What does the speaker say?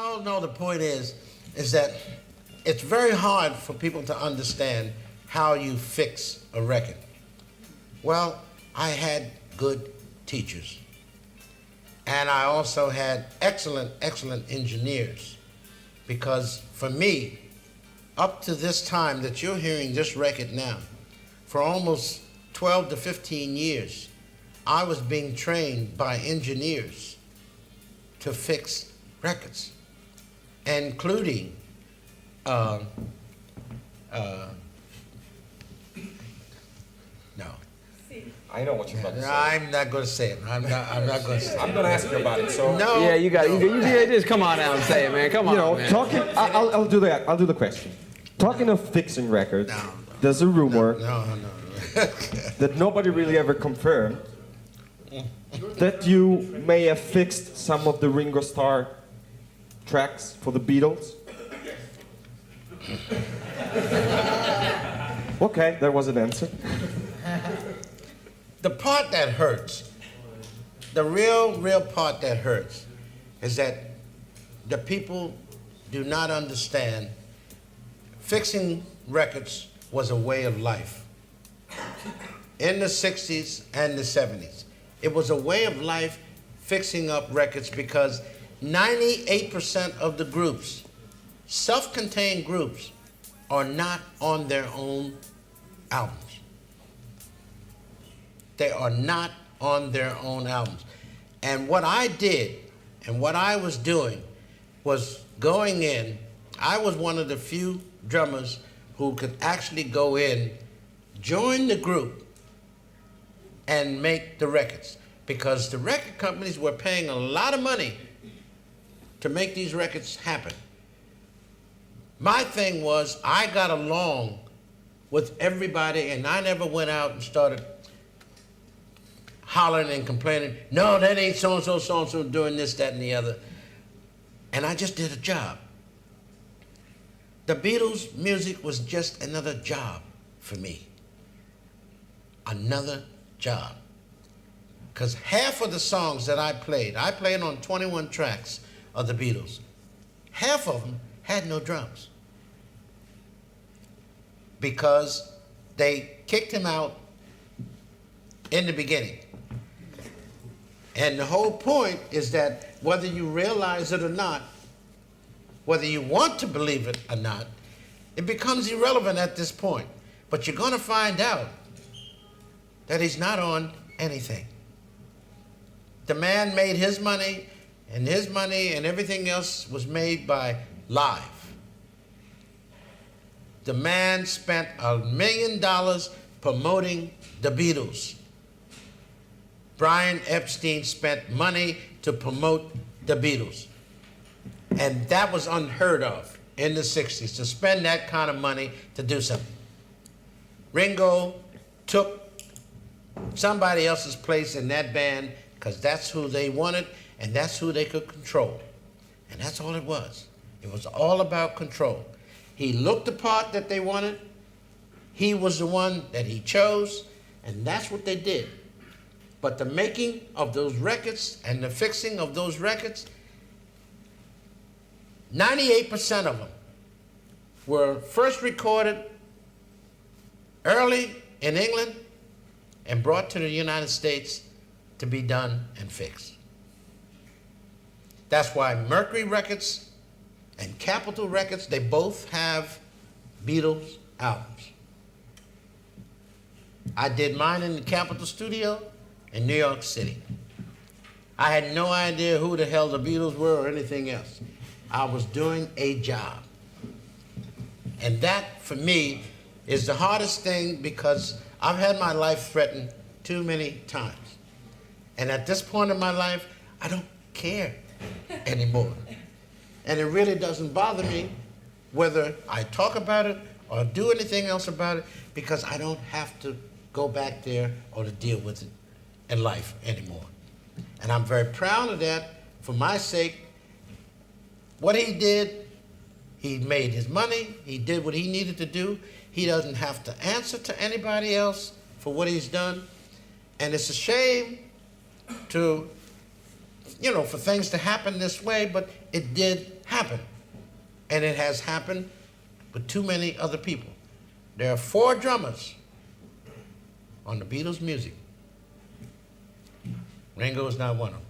No, no, the point is that it's very hard for people to understand how you fix a record. Well, I had good teachers. And I also had excellent, excellent engineers. Because for me, up to this time that you're hearing this record now, for almost 12 to 15 years, I was being trained by engineers to fix records, including no. I know what you're about to say. I'm not going to say it. I'm not going to say it. I'm going to ask you about it. So No. Yeah, you got it. You just come on out and say it, man. Come on, man. Talking. I'll do that. I'll do the question. Talking of fixing records, there's a rumor No. that nobody really ever confirmed that you may have fixed some of the Ringo Starr tracks for the Beatles. Okay, there was an answer. The part that hurts, the real part that hurts, is that the people do not understand fixing records was a way of life. In the 60s and the 70s, it was a way of life fixing up records because 98% of the groups, self-contained groups, are not on their own albums. They are not on their own albums. And what I did and what I was doing was going in. I was one of the few drummers who could actually go in, join the group, and make the records. Because the record companies were paying a lot of money to make these records happen. My thing was I got along with everybody, and I never went out and started hollering and complaining, no, that ain't so-and-so doing this, that, and the other. And I just did a job. The Beatles' music was just another job for me. Another job. Because half of the songs that I played on 21 tracks of the Beatles. Half of them had no drums. Because they kicked him out in the beginning. And the whole point is that whether you realize it or not, whether you want to believe it or not, it becomes irrelevant at this point. But you're going to find out that he's not on anything. The man made his money and everything else was made by live. The man spent $1 million promoting the Beatles. Brian Epstein spent money to promote the Beatles. And that was unheard of in the 60s, to spend that kind of money to do something. Ringo took somebody else's place in that band because that's who they wanted and that's who they could control. And that's all it was. It was all about control. He looked the part that they wanted. He was the one that he chose, and that's what they did. But the making of those records and the fixing of those records, 98% of them were first recorded early in England and brought to the United States to be done and fixed. That's why Mercury Records and Capitol Records, they both have Beatles albums. I did mine in the Capitol studio in New York City. I had no idea who the hell the Beatles were or anything else. I was doing a job. And that, for me, is the hardest thing because I've had my life threatened too many times. And at this point in my life, I don't care anymore. And it really doesn't bother me whether I talk about it or do anything else about it because I don't have to go back there or to deal with it in life anymore. And I'm very proud of that for my sake. What he did, he made his money, he did what he needed to do. He doesn't have to answer to anybody else for what he's done. And it's a shame to, for things to happen this way, but it did happen. happen. And it has happened with too many other people. There are 4 drummers on the Beatles' music. Ringo is not one of them.